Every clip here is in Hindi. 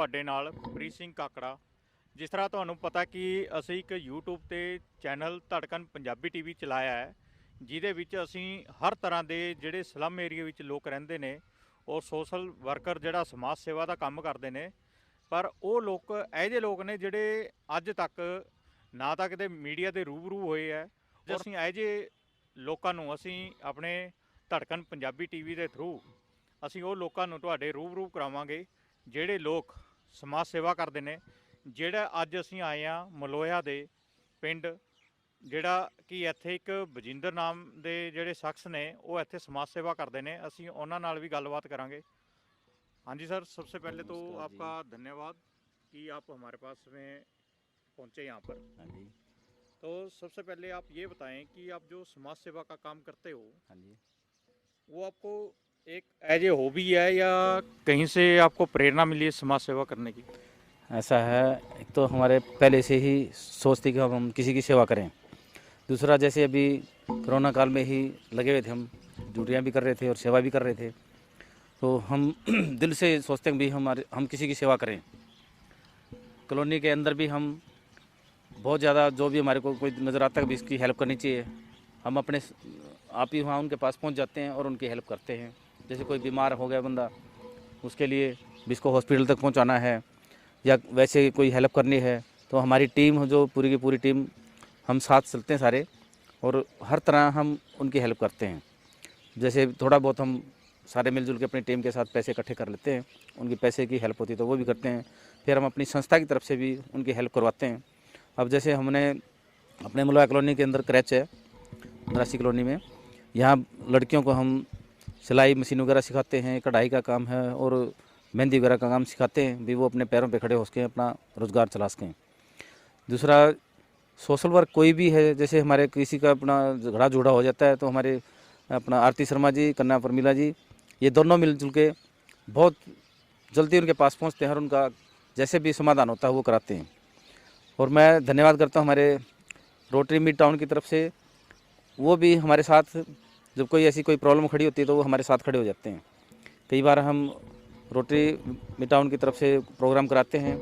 ਤੁਹਾਡੇ ਨਾਲ ਪ੍ਰੀਤ ਸਿੰਘ ਕਾਕੜਾ। ਜਿਸ ਤਰ੍ਹਾਂ ਤੁਹਾਨੂੰ ਪਤਾ ਕਿ ਅਸੀਂ ਇੱਕ YouTube ਤੇ ਚੈਨਲ ਧੜਕਣ ਪੰਜਾਬੀ ਟੀਵੀ ਚਲਾਇਆ ਹੈ, ਜਿਹਦੇ ਵਿੱਚ ਅਸੀਂ ਹਰ ਤਰ੍ਹਾਂ ਦੇ ਜਿਹੜੇ ਸਲਮ ਏਰੀਆ ਵਿੱਚ ਲੋਕ ਰਹਿੰਦੇ ਨੇ, ਉਹ ਸੋਸ਼ਲ ਵਰਕਰ ਜਿਹੜਾ ਸਮਾਜ ਸੇਵਾ ਦਾ ਕੰਮ ਕਰਦੇ ਨੇ। ਪਰ ਉਹ ਲੋਕ ਇਹੋ ਜਿਹੇ ਲੋਕ ਨੇ ਜਿਹੜੇ ਅੱਜ ਤੱਕ ਨਾ ਤਾਂ ਕਿਤੇ ਮੀਡੀਆ ਦੇ ਰੂਬਰੂ ਹੋਏ ਹੈ। ਅਸੀਂ ਇਹੋ ਜਿਹੇ ਲੋਕਾਂ ਨੂੰ ਅਸੀਂ ਆਪਣੇ ਧੜਕਣ ਪੰਜਾਬੀ ਟੀਵੀ ਦੇ ਥਰੂ ਅਸੀਂ ਉਹ ਲੋਕਾਂ ਨੂੰ ਤੁਹਾਡੇ ਰੂਬਰੂ ਕਰਾਵਾਂਗੇ ਜਿਹੜੇ ਲੋਕ ਸਮਾਜ ਸੇਵਾ ਕਰਦੇ ਨੇ। ਜਿਹੜਾ ਅੱਜ ਅਸੀਂ ਆਏ ਹਾਂ ਮਲੋਇਆ ਦੇ ਪਿੰਡ, ਜਿਹੜਾ ਕਿ ਇੱਥੇ ਇੱਕ ਬਜਿੰਦਰ ਨਾਮ ਦੇ ਜਿਹੜੇ ਸ਼ਖਸ ਨੇ ਉਹ ਇੱਥੇ ਸਮਾਜ सेवा करते हैं। ਅਸੀਂ ਉਹਨਾਂ ਨਾਲ ਵੀ ਗੱਲਬਾत करांगे। हाँ जी सर, सबसे पहले तो आपका धन्यवाद कि आप हमारे पास में पहुँचे यहाँ पर। हाँ जी। तो सबसे पहले आप ये बताएं कि आप जो समाज सेवा का काम करते हो, हाँ जी। वो आपको एक एज ए हॉबी है या कहीं से आपको प्रेरणा मिली है समाज सेवा करने की? ऐसा है, एक तो हमारे पहले से ही सोच थी कि हम किसी की सेवा करें। दूसरा, जैसे अभी कोरोना काल में ही लगे हुए थे, हम ड्यूटियाँ भी कर रहे थे और सेवा भी कर रहे थे, तो हम दिल से सोचते हैं भी हम किसी की सेवा करें। कॉलोनी के अंदर भी हम बहुत ज़्यादा जो भी हमारे को कोई नज़र आता है भी इसकी हेल्प करनी चाहिए, हम अपने आप ही वहाँ उनके पास पहुँच जाते हैं और उनकी हेल्प करते हैं। जैसे कोई बीमार हो गया बंदा, उसके लिए भी इसको हॉस्पिटल तक पहुँचाना है या वैसे कोई हेल्प करनी है, तो हमारी टीम जो पूरी की पूरी टीम हम साथ चलते हैं सारे, और हर तरह हम उनकी हेल्प करते हैं। जैसे थोड़ा बहुत हम सारे मिलजुल के अपनी टीम के साथ पैसे इकट्ठे कर लेते हैं, उनकी पैसे की हेल्प होती है तो वो भी करते हैं। फिर हम अपनी संस्था की तरफ से भी उनकी हेल्प करवाते हैं। अब जैसे हमने अपने मलवा कॉलोनी के अंदर क्रैच है, मद्रासी कॉलोनी में, यहाँ लड़कियों को हम सिलाई मशीन वगैरह सिखाते हैं, कढ़ाई का काम है और मेहंदी वगैरह का काम सिखाते हैं भी वो अपने पैरों पे खड़े हो सकें, अपना रोज़गार चला सकें। दूसरा, सोशल वर्क कोई भी है, जैसे हमारे किसी का अपना झगड़ा झूड़ा हो जाता है तो हमारे अपना आरती शर्मा जी, कन्या परमिला जी, ये दोनों मिलजुल के बहुत जल्दी उनके पास पहुंचते हैं और उनका जैसे भी समाधान होता है वो कराते हैं। और मैं धन्यवाद करता हूं हमारे रोटरी मिड टाउन की तरफ से, वो भी हमारे साथ जब कोई ऐसी कोई प्रॉब्लम खड़ी होती है तो वो हमारे साथ खड़े हो जाते हैं। कई बार हम रोटरी मिड टाउन की तरफ से प्रोग्राम कराते हैं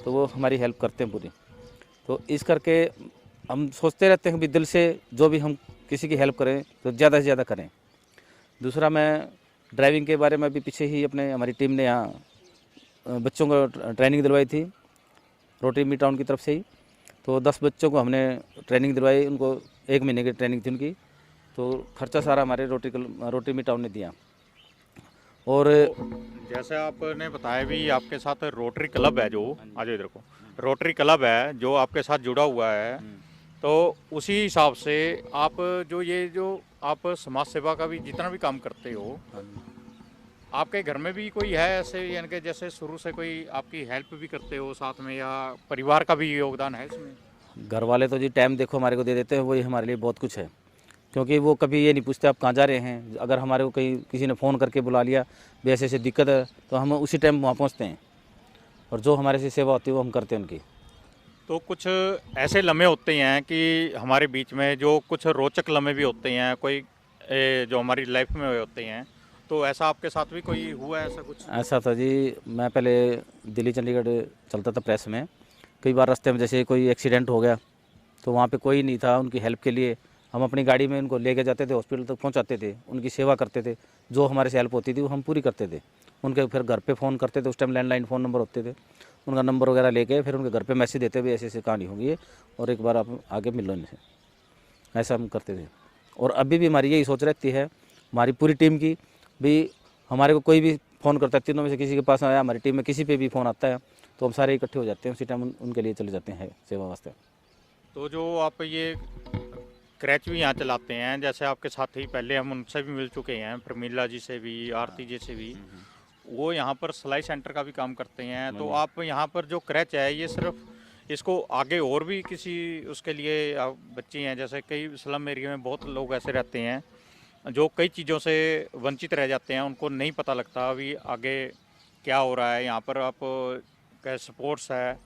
तो वो हमारी हेल्प करते हैं पूरी। तो इस करके हम सोचते रहते हैं भी दिल से जो भी हम किसी की हेल्प करें तो ज़्यादा से ज़्यादा करें। दूसरा, मैं ड्राइविंग के बारे में भी पीछे ही अपने हमारी टीम ने यहाँ बच्चों को ट्रेनिंग दिलवाई थी रोटरी मिड टाउन की तरफ से ही, तो 10 बच्चों को हमने ट्रेनिंग दिलवाई, उनको 1 महीने की ट्रेनिंग थी उनकी, तो खर्चा सारा हमारे रोटरी मिड टाउन ने दिया। और जैसे आपने बताया भी आपके साथ रोटरी क्लब है, जो आज इधर को रोटरी क्लब है जो आपके साथ जुड़ा हुआ है, तो उसी हिसाब से आप जो आप समाज सेवा का भी जितना भी काम करते हो, आपके घर में भी कोई है ऐसे, यानी कि जैसे शुरू से कोई आपकी हेल्प भी करते हो साथ में, या परिवार का भी योगदान है इसमें? घर वाले तो जी टाइम देखो हमारे को दे देते हैं, वही हमारे लिए बहुत कुछ है, क्योंकि वो कभी ये नहीं पूछते आप कहाँ जा रहे हैं। अगर हमारे को कहीं किसी ने फ़ोन करके बुला लिया भी ऐसे ऐसे दिक्कत है तो हम उसी टाइम वहाँ पहुँचते हैं, और जो हमारे से सेवा होती है वो हम करते हैं उनकी। तो कुछ ऐसे लम्हे होते हैं कि हमारे बीच में जो कुछ रोचक लम्हे भी होते हैं, कोई जो हमारी लाइफ में हुए होते हैं, तो ऐसा आपके साथ भी कोई हुआ है ऐसा कुछ? ऐसा था जी, मैं पहले दिल्ली चंडीगढ़ चलता था प्रेस में, कई बार रास्ते में जैसे कोई एक्सीडेंट हो गया तो वहाँ पे कोई नहीं था उनकी हेल्प के लिए, हम अपनी गाड़ी में उनको लेके जाते थे, हॉस्पिटल तक पहुँचाते थे, उनकी सेवा करते थे, जो हमारे से हेल्प होती थी वो हम पूरी करते थे। उनके फिर घर पे फ़ोन करते थे, उस टाइम लैंडलाइन फ़ोन नंबर होते थे, उनका नंबर वगैरह लेके फिर उनके घर पे मैसेज देते हुए ऐसे ऐसे कहानी होगी है और एक बार आप आगे मिल लो इनसे, ऐसा हम करते थे। और अभी भी हमारी यही सोच रहती है हमारी पूरी टीम की, भी हमारे को कोई भी फ़ोन करता है, तीनों में से किसी के पास आया, हमारी टीम में किसी पे भी फ़ोन आता है तो हम सारे इकट्ठे हो जाते हैं, उसी टाइम उनके लिए चले जाते हैं सेवा वास्ते। तो जो आप ये क्रैच भी यहाँ चलाते हैं, जैसे आपके साथी पहले हम उनसे भी मिल चुके हैं, प्रमीला जी से भी, आरती जी से भी, वो यहाँ पर सिलाई सेंटर का भी काम करते हैं। तो आप यहाँ पर जो क्रैच है ये सिर्फ इसको आगे और भी किसी उसके लिए बच्चे हैं, जैसे कई स्लम एरिया में बहुत लोग ऐसे रहते हैं जो कई चीज़ों से वंचित रह जाते हैं, उनको नहीं पता लगता अभी आगे क्या हो रहा है यहाँ पर। आप स्पोर्ट्स है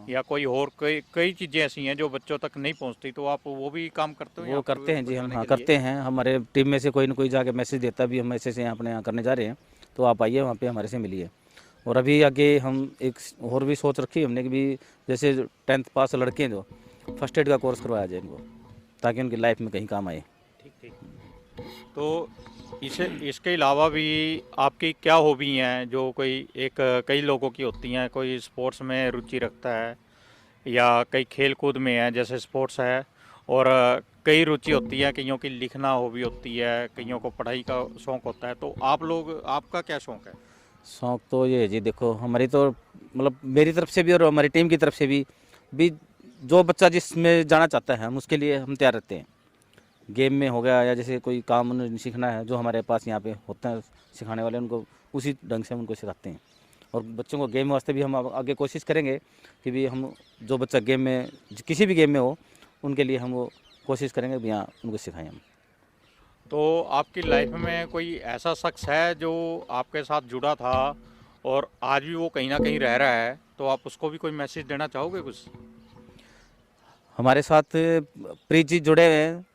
या कोई और कई चीज़ें ऐसी हैं जो बच्चों तक नहीं पहुँचती, तो आप वो भी काम करते हो? वो करते हैं जी, हम हाँ करते हैं। हमारे टीम में से कोई ना कोई जाके मैसेज देता भी हम ऐसे से अपने यहाँ करने जा रहे हैं तो आप आइए वहाँ पे हमारे से मिलिए। और अभी आगे हम एक और भी सोच रखी है हमने कि भी जैसे 10th पास लड़के हैं जो फर्स्ट एड का कोर्स करवाया जाए इनको, ताकि उनकी लाइफ में कहीं काम आए। ठीक ठीक। तो इसे इसके अलावा भी आपकी क्या हॉबी हैं जो कोई एक कई लोगों की होती हैं, कोई स्पोर्ट्स में रुचि रखता है या कई खेल कूद में है जैसे स्पोर्ट्स है, और कई रुचि होती है, कईयों की लिखना हॉबी होती है, कईयों को पढ़ाई का शौक होता है। तो आप लोग, आपका क्या शौक है? शौक तो ये है जी, देखो हमारी तो मतलब मेरी तरफ से भी और हमारी टीम की तरफ से भी जो बच्चा जिसमें जाना चाहता है हम उसके लिए हम तैयार रहते हैं। गेम में हो गया या जैसे कोई काम उन्हें सीखना है, जो हमारे पास यहाँ पे होते हैं सिखाने वाले, उनको उसी ढंग से हम उनको सिखाते हैं। और बच्चों को गेम वास्ते भी हम आगे कोशिश करेंगे कि भी हम जो बच्चा गेम में किसी भी गेम में हो उनके लिए हम वो कोशिश करेंगे भी यहाँ उनको सिखाएं हम। तो आपकी लाइफ में कोई ऐसा शख्स है जो आपके साथ जुड़ा था और आज भी वो कहीं ना कहीं रह रहा है, तो आप उसको भी कोई मैसेज देना चाहोगे कुछ? हमारे साथ प्रीत जी जुड़े हुए हैं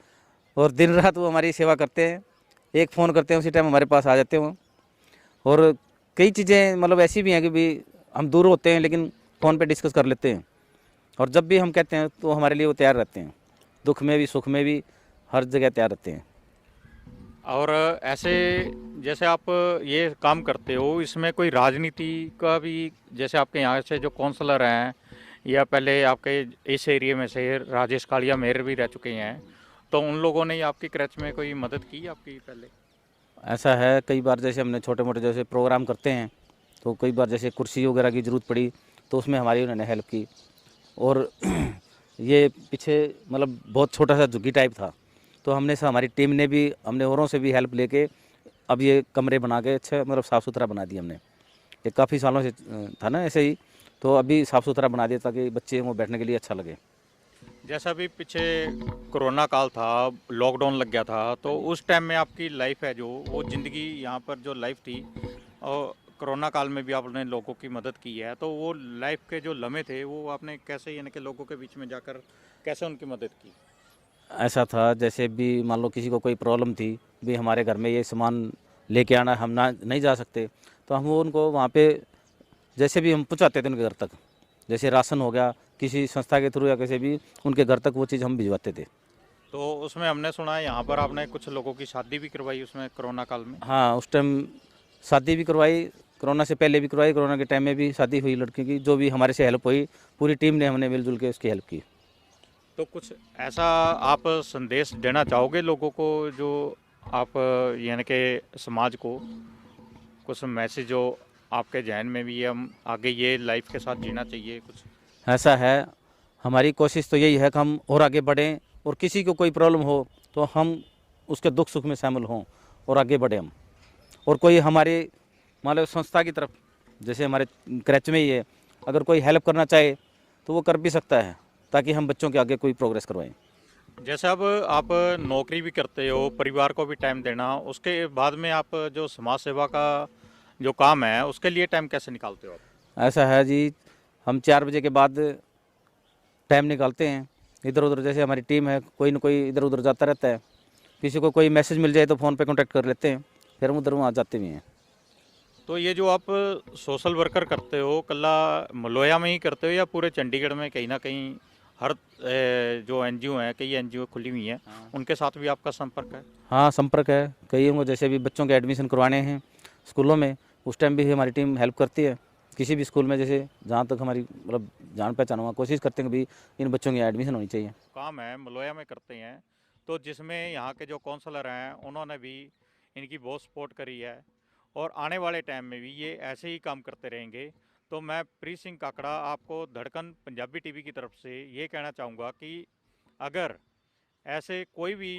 और दिन रात वो हमारी सेवा करते हैं। एक फ़ोन करते हैं उसी टाइम हमारे पास आ जाते हैं वो। और कई चीज़ें मतलब ऐसी भी हैं कि भी हम दूर होते हैं लेकिन फ़ोन पे डिस्कस कर लेते हैं, और जब भी हम कहते हैं तो हमारे लिए वो तैयार रहते हैं, दुख में भी सुख में भी हर जगह तैयार रहते हैं। और ऐसे जैसे आप ये काम करते हो, इसमें कोई राजनीति का भी, जैसे आपके यहाँ से जो काउंसलर हैं या पहले आपके इस एरिया में से राजेश कालिया मेयर भी रह चुके हैं, तो उन लोगों ने आपकी क्रच में कोई मदद की आपकी पहले? ऐसा है, कई बार जैसे हमने छोटे मोटे जैसे प्रोग्राम करते हैं तो कई बार जैसे कुर्सी वगैरह की ज़रूरत पड़ी तो उसमें हमारी उन्होंने हेल्प की। और ये पीछे मतलब बहुत छोटा सा झुग्गी टाइप था, तो हमने से हमारी टीम ने भी हमने औरों से भी हेल्प लेके अब ये कमरे बना के अच्छा मतलब साफ़ सुथरा बना दिया हमने। ये काफ़ी सालों से था ना ऐसे ही, तो अभी साफ़ सुथरा बना दिया ताकि बच्चे को बैठने के लिए अच्छा लगे। जैसा भी पीछे कोरोना काल था, लॉकडाउन लग गया था, तो उस टाइम में आपकी लाइफ है जो वो ज़िंदगी यहाँ पर जो लाइफ थी, और कोरोना काल में भी आपने लोगों की मदद की है, तो वो लाइफ के जो लम्हे थे वो आपने कैसे, यानी कि लोगों के बीच में जाकर कैसे उनकी मदद की? ऐसा था जैसे भी मान लो किसी को कोई प्रॉब्लम थी, भी हमारे घर में ये सामान लेके आना हम ना नहीं जा सकते, तो हम वो उनको वहाँ पे जैसे भी हम पहुँचाते थे उनके घर तक। जैसे राशन हो गया किसी संस्था के थ्रू या कैसे भी उनके घर तक वो चीज़ हम भिजवाते थे। तो उसमें हमने सुना है यहाँ पर आपने कुछ लोगों की शादी भी करवाई उसमें कोरोना काल में। हाँ, उस टाइम शादी भी करवाई, कोरोना से पहले भी करवाई, कोरोना के टाइम में भी शादी हुई लड़की की, जो भी हमारे से हेल्प हुई पूरी टीम ने हमने मिलजुल के उसकी हेल्प की। तो कुछ ऐसा आप संदेश देना चाहोगे लोगों को, जो आप यानी कि समाज को कुछ मैसेज जो आपके जहन में भी है, हम आगे ये लाइफ के साथ जीना चाहिए कुछ? ऐसा है, हमारी कोशिश तो यही है कि हम और आगे बढ़ें, और किसी को कोई प्रॉब्लम हो तो हम उसके दुख सुख में शामिल हों और आगे बढ़ें हम। और कोई हमारे मान लो संस्था की तरफ जैसे हमारे क्रच में ही है, अगर कोई हेल्प करना चाहे तो वो कर भी सकता है, ताकि हम बच्चों के आगे कोई प्रोग्रेस करवाएं। जैसे अब आप नौकरी भी करते हो, परिवार को भी टाइम देना, उसके बाद में आप जो समाज सेवा का जो काम है उसके लिए टाइम कैसे निकालते हो आप? ऐसा है जी, हम 4 बजे के बाद टाइम निकालते हैं। इधर उधर जैसे हमारी टीम है, कोई ना कोई इधर उधर जाता रहता है, किसी को कोई मैसेज मिल जाए तो फ़ोन पे कांटेक्ट कर लेते हैं, फिर हम उधर वहाँ जाते भी हैं। तो ये जो आप सोशल वर्कर करते हो, कल्ला मलोया में ही करते हो या पूरे चंडीगढ़ में कहीं ना कहीं हर जो एनजीओ हैं, कई एनजीओ खुली हुई हैं, उनके साथ भी आपका संपर्क है? हाँ, संपर्क है, कई को जैसे भी बच्चों के एडमिशन करवाने हैं स्कूलों में, उस टाइम भी हमारी टीम हेल्प करती है। किसी भी स्कूल में जैसे जहाँ तक हमारी मतलब जान पहचान हुआ, कोशिश करते हैं कि भाई इन बच्चों की एडमिशन होनी चाहिए। काम है मलोया में करते हैं, तो जिसमें यहाँ के जो काउंसलर हैं उन्होंने भी इनकी बहुत सपोर्ट करी है, और आने वाले टाइम में भी ये ऐसे ही काम करते रहेंगे। तो मैं प्रीत सिंह काकड़ा आपको धड़कन पंजाबी टीवी की तरफ से ये कहना चाहूँगा कि अगर ऐसे कोई भी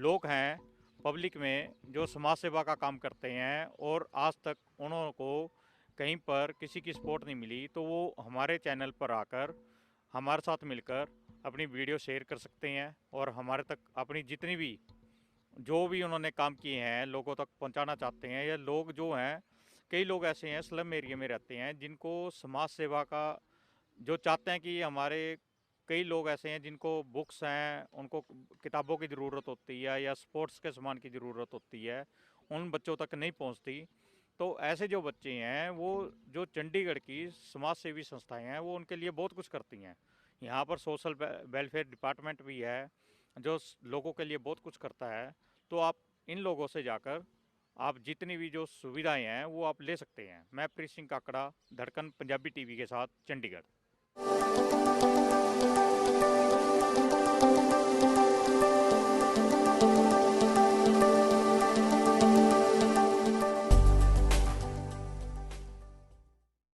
लोग हैं पब्लिक में जो समाज सेवा का काम करते हैं और आज तक उन्होंने को कहीं पर किसी की सपोर्ट नहीं मिली, तो वो हमारे चैनल पर आकर हमारे साथ मिलकर अपनी वीडियो शेयर कर सकते हैं, और हमारे तक अपनी जितनी भी जो भी उन्होंने काम किए हैं लोगों तक पहुंचाना चाहते हैं। या लोग जो हैं, कई लोग ऐसे हैं स्लम एरिया में रहते हैं जिनको समाज सेवा का जो चाहते हैं कि हमारे, कई लोग ऐसे हैं जिनको बुक्स हैं, उनको किताबों की ज़रूरत होती है या स्पोर्ट्स के सामान की ज़रूरत होती है, उन बच्चों तक नहीं पहुंचती। तो ऐसे जो बच्चे हैं वो जो चंडीगढ़ की समाज सेवी संस्थाएं हैं वो उनके लिए बहुत कुछ करती हैं। यहाँ पर सोशल वेलफेयर डिपार्टमेंट भी है जो लोगों के लिए बहुत कुछ करता है। तो आप इन लोगों से जाकर आप जितनी भी जो सुविधाएं हैं वो आप ले सकते हैं। मैं प्रीत सिंह काकड़ा, धड़कन पंजाबी टीवी के साथ, चंडीगढ़।